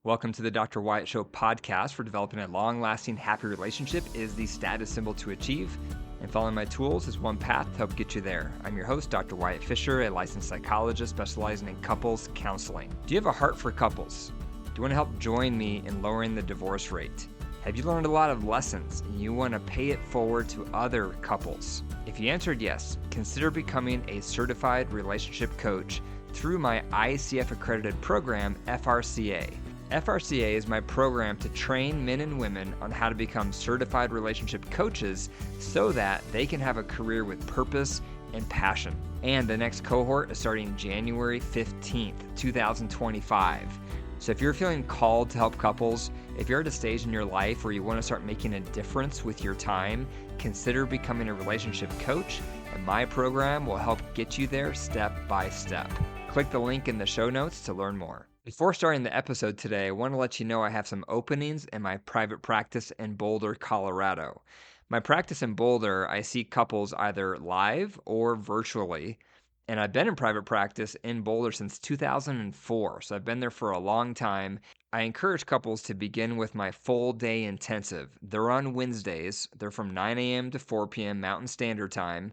Welcome to the Dr. Wyatt Show podcast. For developing a long-lasting, happy relationship is the status symbol to achieve, and following my tools is one path to help get you there. I'm your host, Dr. Wyatt Fisher, a licensed psychologist specializing in couples counseling. Do you have a heart for couples? Do you want to help join me in lowering the divorce rate? Have you learned a lot of lessons and you want to pay it forward to other couples? If you answered yes, consider becoming a certified relationship coach through my ICF accredited program, FRCA. FRCA is my program to train men and women on how to become certified relationship coaches so that they can have a career with purpose and passion. And the next cohort is starting January 15th, 2025. So if you're feeling called to help couples, if you're at a stage in your life where you want to start making a difference with your time, consider becoming a relationship coach, and my program will help get you there step by step. Click the link in the show notes to learn more. Before starting the episode today, I want to let you know I have some openings in my private practice in Boulder, Colorado. My practice in Boulder, I see couples either live or virtually, and I've been in private practice in Boulder since 2004, so I've been there for a long time. I encourage couples to begin with my full day intensive. They're on Wednesdays. They're from 9 a.m. to 4 p.m. Mountain Standard Time.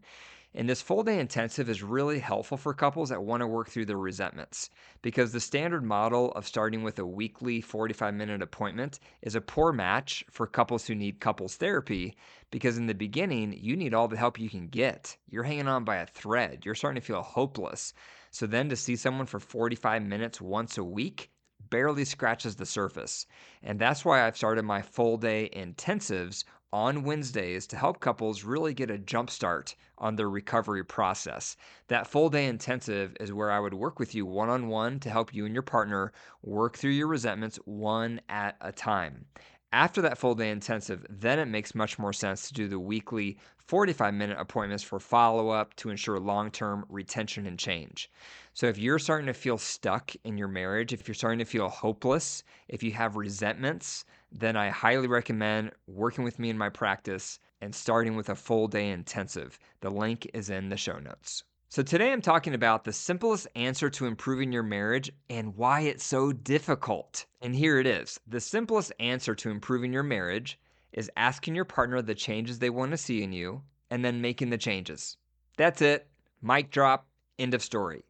And this full day intensive is really helpful for couples that want to work through their resentments, because the standard model of starting with a weekly 45-minute appointment is a poor match for couples who need couples therapy, because in the beginning, you need all the help you can get. You're hanging on by a thread. You're starting to feel hopeless. So then to see someone for 45 minutes once a week barely scratches the surface. And that's why I've started my full day intensives on Wednesdays to help couples really get a jump start on their recovery process. That full day intensive is where I would work with you one-on-one to help you and your partner work through your resentments one at a time. After that full day intensive, then it makes much more sense to do the weekly 45-minute appointments for follow-up to ensure long-term retention and change. So if you're starting to feel stuck in your marriage, if you're starting to feel hopeless, if you have resentments, then I highly recommend working with me in my practice and starting with a full day intensive. The link is in the show notes. So today I'm talking about the simplest answer to improving your marriage and why it's so difficult. And here it is. The simplest answer to improving your marriage is asking your partner the changes they want to see in you and then making the changes. That's it. Mic drop. End of story.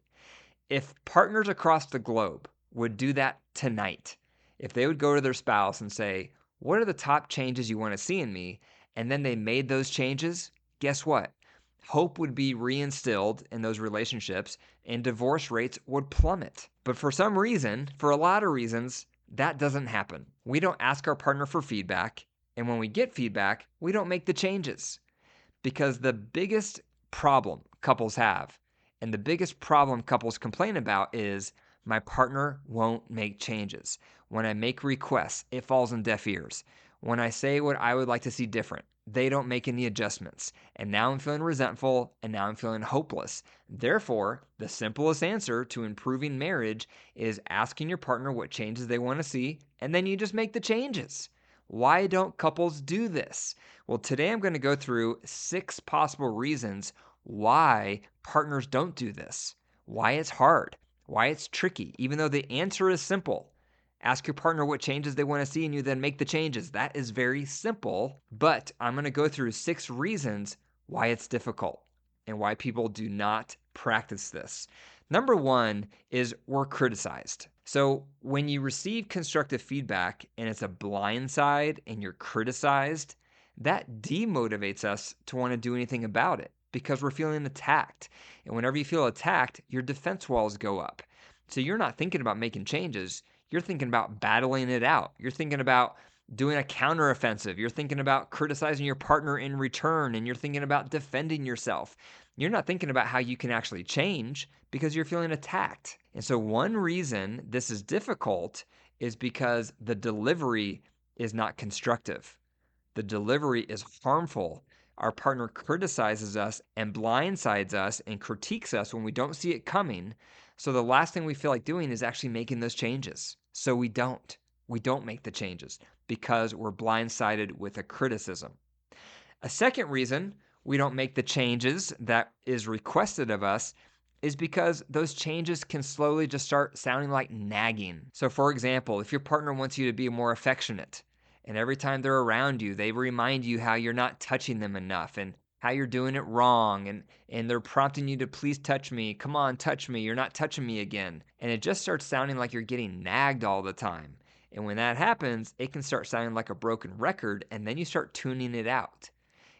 If partners across the globe would do that tonight, if they would go to their spouse and say, "What are the top changes you want to see in me?" and then they made those changes, guess what? Hope would be reinstilled in those relationships and divorce rates would plummet. But for some reason, for a lot of reasons, that doesn't happen. We don't ask our partner for feedback, and when we get feedback, we don't make the changes. Because the biggest problem couples have, and the biggest problem couples complain about, is my partner won't make changes. When I make requests, it falls on deaf ears. When I say what I would like to see different, they don't make any adjustments. And now I'm feeling resentful, and now I'm feeling hopeless. Therefore, the simplest answer to improving marriage is asking your partner what changes they want to see, and then you just make the changes. Why don't couples do this? Well, today I'm going to go through 6 possible reasons why partners don't do this, why it's hard, why it's tricky, even though the answer is simple. Ask your partner what changes they want to see in you, then make the changes. That is very simple, but I'm going to go through 6 reasons why it's difficult and why people do not practice this. Number 1 is we're criticized. So when you receive constructive feedback and it's a blind side and you're criticized, that demotivates us to want to do anything about it because we're feeling attacked. And whenever you feel attacked, your defense walls go up. So you're not thinking about making changes. You're thinking about battling it out. You're thinking about doing a counteroffensive. You're thinking about criticizing your partner in return, and you're thinking about defending yourself. You're not thinking about how you can actually change because you're feeling attacked. And so one reason this is difficult is because the delivery is not constructive. The delivery is harmful. Our partner criticizes us and blindsides us and critiques us when we don't see it coming. So the last thing we feel like doing is actually making those changes. So we don't. We don't make the changes because we're blindsided with a criticism. A second reason we don't make the changes that is requested of us is because those changes can slowly just start sounding like nagging. So, for example, if your partner wants you to be more affectionate, and every time they're around you, they remind you how you're not touching them enough and how you're doing it wrong, and they're prompting you to please touch me. Come on, touch me. You're not touching me again. And it just starts sounding like you're getting nagged all the time. And when that happens, it can start sounding like a broken record, and then you start tuning it out.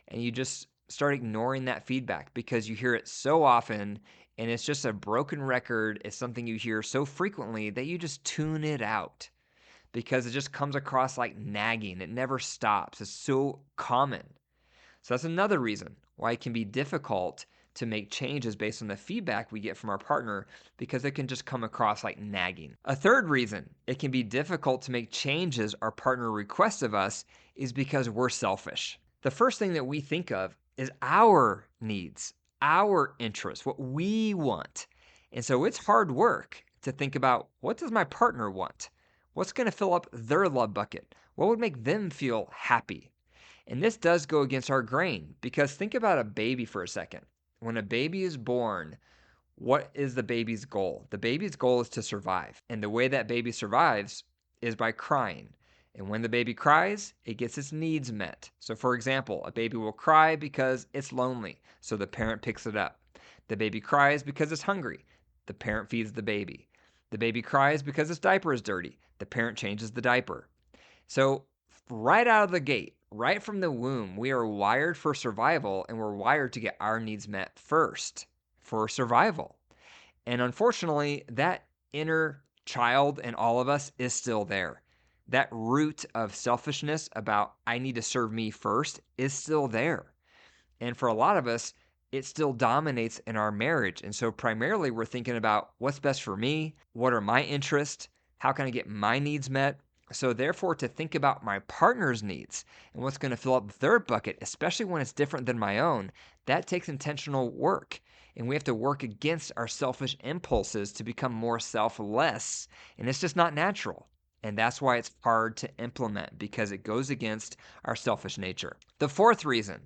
And you just start ignoring that feedback because you hear it so often and it's just a broken record. It's something you hear so frequently that you just tune it out because it just comes across like nagging. It never stops. It's so common. So that's another reason why it can be difficult to make changes based on the feedback we get from our partner because it can just come across like nagging. A third reason it can be difficult to make changes our partner requests of us is because we're selfish. The first thing that we think of is our needs, our interests, what we want. And so it's hard work to think about, what does my partner want? What's going to fill up their love bucket? What would make them feel happy? And this does go against our grain because think about a baby for a second. When a baby is born, what is the baby's goal? The baby's goal is to survive. And the way that baby survives is by crying. And when the baby cries, it gets its needs met. So, for example, a baby will cry because it's lonely, so the parent picks it up. The baby cries because it's hungry. The parent feeds the baby. The baby cries because its diaper is dirty. The parent changes the diaper. So, right out of the gate, right from the womb, we are wired for survival and we're wired to get our needs met first for survival. And unfortunately, that inner child in all of us is still there. That root of selfishness about I need to serve me first is still there. And for a lot of us, it still dominates in our marriage. And so primarily we're thinking about what's best for me, what are my interests, how can I get my needs met? So therefore, to think about my partner's needs and what's going to fill up their bucket, especially when it's different than my own, that takes intentional work. And we have to work against our selfish impulses to become more selfless. And it's just not natural. And that's why it's hard to implement because it goes against our selfish nature. The fourth reason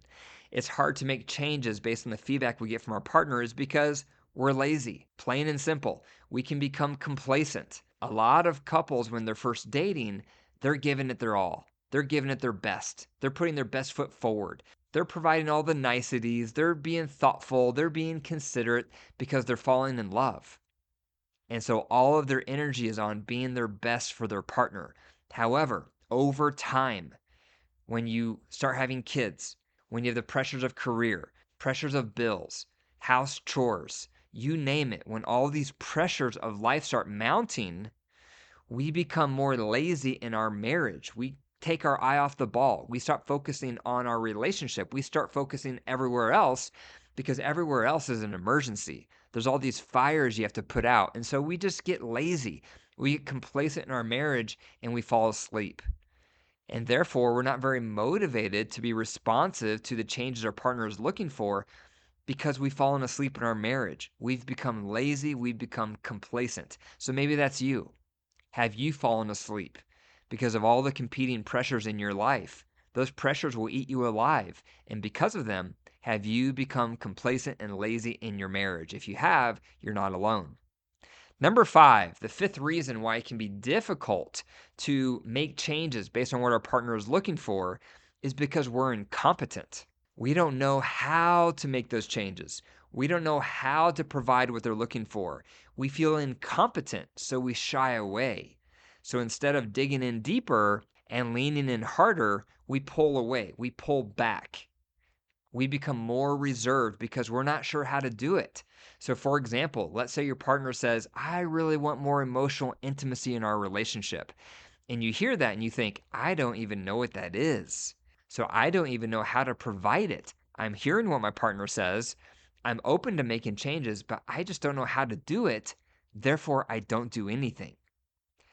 it's hard to make changes based on the feedback we get from our partner is because we're lazy. Plain and simple. We can become complacent. A lot of couples, when they're first dating, they're giving it their all. They're giving it their best. They're putting their best foot forward. They're providing all the niceties. They're being thoughtful. They're being considerate because they're falling in love. And so all of their energy is on being their best for their partner. However, over time, when you start having kids, when you have the pressures of career, pressures of bills, house chores, you name it, when all these pressures of life start mounting, we become more lazy in our marriage. We take our eye off the ball. We start focusing on our relationship. We start focusing everywhere else because everywhere else is an emergency. There's all these fires you have to put out. And so we just get lazy. We get complacent in our marriage and we fall asleep. And therefore, we're not very motivated to be responsive to the changes our partner is looking for because we've fallen asleep in our marriage. We've become lazy. We've become complacent. So maybe that's you. Have you fallen asleep because of all the competing pressures in your life? Those pressures will eat you alive. And because of them, have you become complacent and lazy in your marriage? If you have, you're not alone. Number 5, the fifth reason why it can be difficult to make changes based on what our partner is looking for is because we're incompetent. We don't know how to make those changes. We don't know how to provide what they're looking for. We feel incompetent, so we shy away. So instead of digging in deeper and leaning in harder, we pull away, we pull back. We become more reserved because we're not sure how to do it. So, for example, let's say your partner says, I really want more emotional intimacy in our relationship. And you hear that and you think, I don't even know what that is. So, I don't even know how to provide it. I'm hearing what my partner says. I'm open to making changes, but I just don't know how to do it. Therefore, I don't do anything.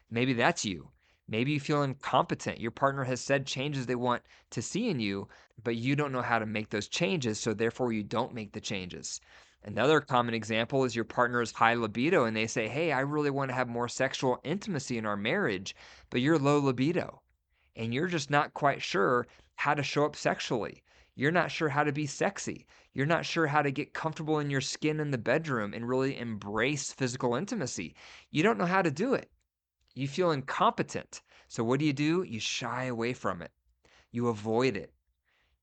Maybe that's you. Maybe you feel incompetent. Your partner has said changes they want to see in you, but you don't know how to make those changes, so therefore you don't make the changes. Another common example is your partner is high libido and they say, hey, I really want to have more sexual intimacy in our marriage, but you're low libido and you're just not quite sure how to show up sexually. You're not sure how to be sexy. You're not sure how to get comfortable in your skin in the bedroom and really embrace physical intimacy. You don't know how to do it. You feel incompetent. So what do? You shy away from it. You avoid it.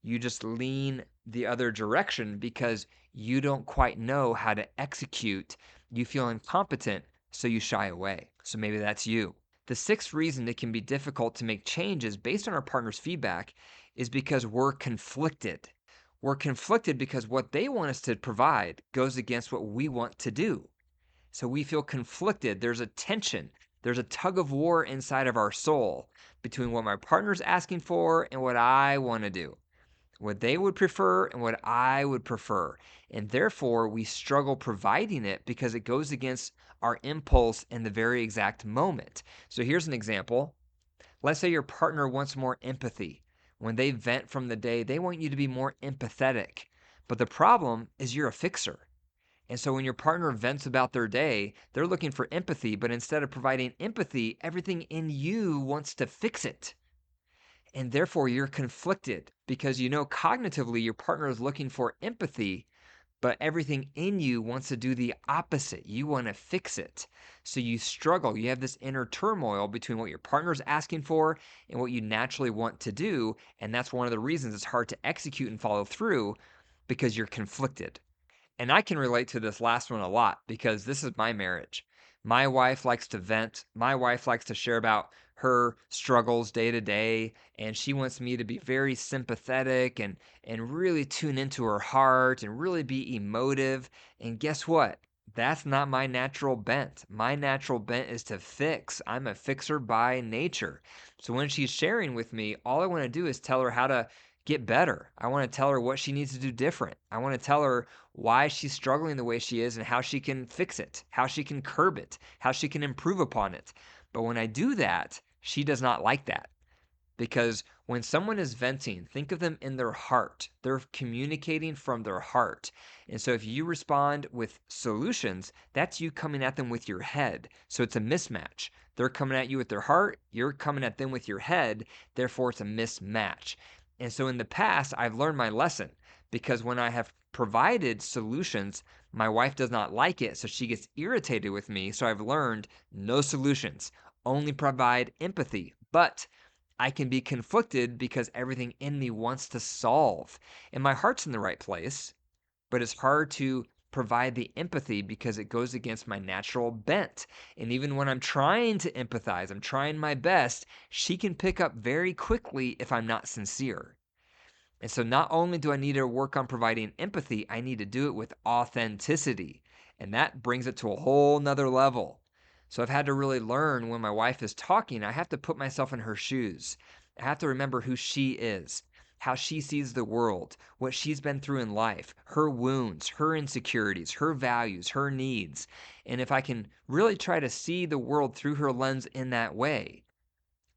You just lean the other direction because you don't quite know how to execute. You feel incompetent, so you shy away. So maybe that's you. The sixth reason it can be difficult to make changes based on our partner's feedback is because we're conflicted. We're conflicted because what they want us to provide goes against what we want to do. So we feel conflicted. There's a tension. There's a tug of war inside of our soul between what my partner's asking for and what I want to do, what they would prefer and what I would prefer. And therefore, we struggle providing it because it goes against our impulse in the very exact moment. So here's an example. Let's say your partner wants more empathy. When they vent from the day, they want you to be more empathetic. But the problem is you're a fixer. And so when your partner vents about their day, they're looking for empathy, but instead of providing empathy, everything in you wants to fix it. And therefore, you're conflicted because you know cognitively your partner is looking for empathy, but everything in you wants to do the opposite. You want to fix it. So you struggle. You have this inner turmoil between what your partner is asking for and what you naturally want to do. And that's one of the reasons it's hard to execute and follow through because you're conflicted. And I can relate to this last one a lot because this is my marriage. My wife likes to vent. My wife likes to share about her struggles day to day, and she wants me to be very sympathetic and really tune into her heart and really be emotive. And guess what? That's not my natural bent. My natural bent is to fix. I'm a fixer by nature. So when she's sharing with me, all I want to do is tell her how to get better. I want to tell her what she needs to do different. I want to tell her why she's struggling the way she is and how she can fix it, how she can curb it, how she can improve upon it. But when I do that, she does not like that. Because when someone is venting, think of them in their heart. They're communicating from their heart. And so if you respond with solutions, that's you coming at them with your head. So it's a mismatch. They're coming at you with their heart. You're coming at them with your head. Therefore, it's a mismatch. And so in the past, I've learned my lesson because when I have provided solutions, my wife does not like it. So she gets irritated with me. So I've learned no solutions, only provide empathy. But I can be conflicted because everything in me wants to solve. And my heart's in the right place, but it's hard to provide the empathy because it goes against my natural bent. And even when I'm trying to empathize, I'm trying my best, she can pick up very quickly if I'm not sincere. And so not only do I need to work on providing empathy, I need to do it with authenticity. And that brings it to a whole nother level. So I've had to really learn when my wife is talking, I have to put myself in her shoes. I have to remember who she is, how she sees the world, what she's been through in life, her wounds, her insecurities, her values, her needs. And if I can really try to see the world through her lens in that way,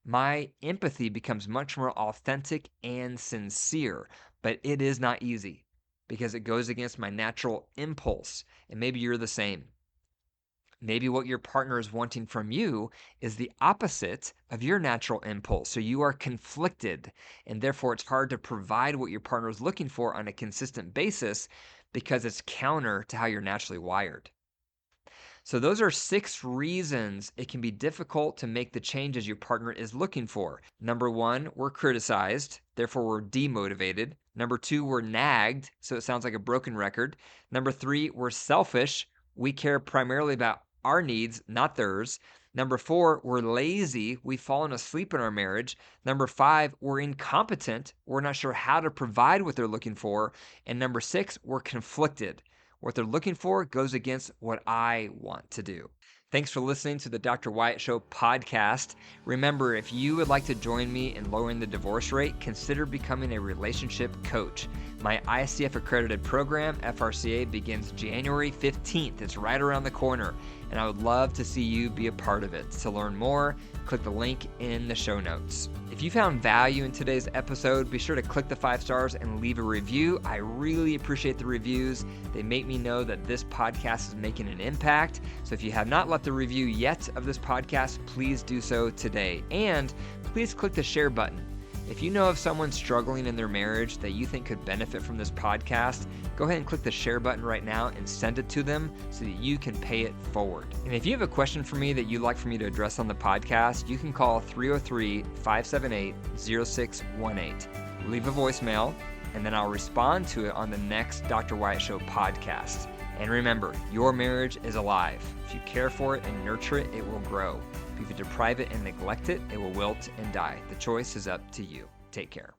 my empathy becomes much more authentic and sincere. But it is not easy because it goes against my natural impulse. And maybe you're the same. Maybe what your partner is wanting from you is the opposite of your natural impulse. So you are conflicted, and therefore it's hard to provide what your partner is looking for on a consistent basis because it's counter to how you're naturally wired. So those are 6 reasons it can be difficult to make the changes your partner is looking for. Number 1, we're criticized, therefore we're demotivated. Number 2, we're nagged, so it sounds like a broken record. Number 3, we're selfish. We care primarily about our needs, not theirs. Number 4, we're lazy. We've fallen asleep in our marriage. Number 5, we're incompetent. We're not sure how to provide what they're looking for. And number 6, we're conflicted. What they're looking for goes against what I want to do. Thanks for listening to the Dr. Wyatt Show podcast. Remember, if you would like to join me in lowering the divorce rate, consider becoming a relationship coach. My ICF accredited program, FRCA, begins January 15th. It's right around the corner, and I would love to see you be a part of it. To learn more, click the link in the show notes. If you found value in today's episode, be sure to click the 5 stars and leave a review. I really appreciate the reviews. They make me know that this podcast is making an impact. So if you have not left a review yet of this podcast, please do so today. And please click the share button. If you know of someone struggling in their marriage that you think could benefit from this podcast, go ahead and click the share button right now and send it to them so that you can pay it forward. And if you have a question for me that you'd like for me to address on the podcast, you can call 303-578-0618. Leave a voicemail, and then I'll respond to it on the next Dr. Wyatt Show podcast. And remember, your marriage is alive. If you care for it and nurture it, it will grow. If you deprive it and neglect it, it will wilt and die. The choice is up to you. Take care.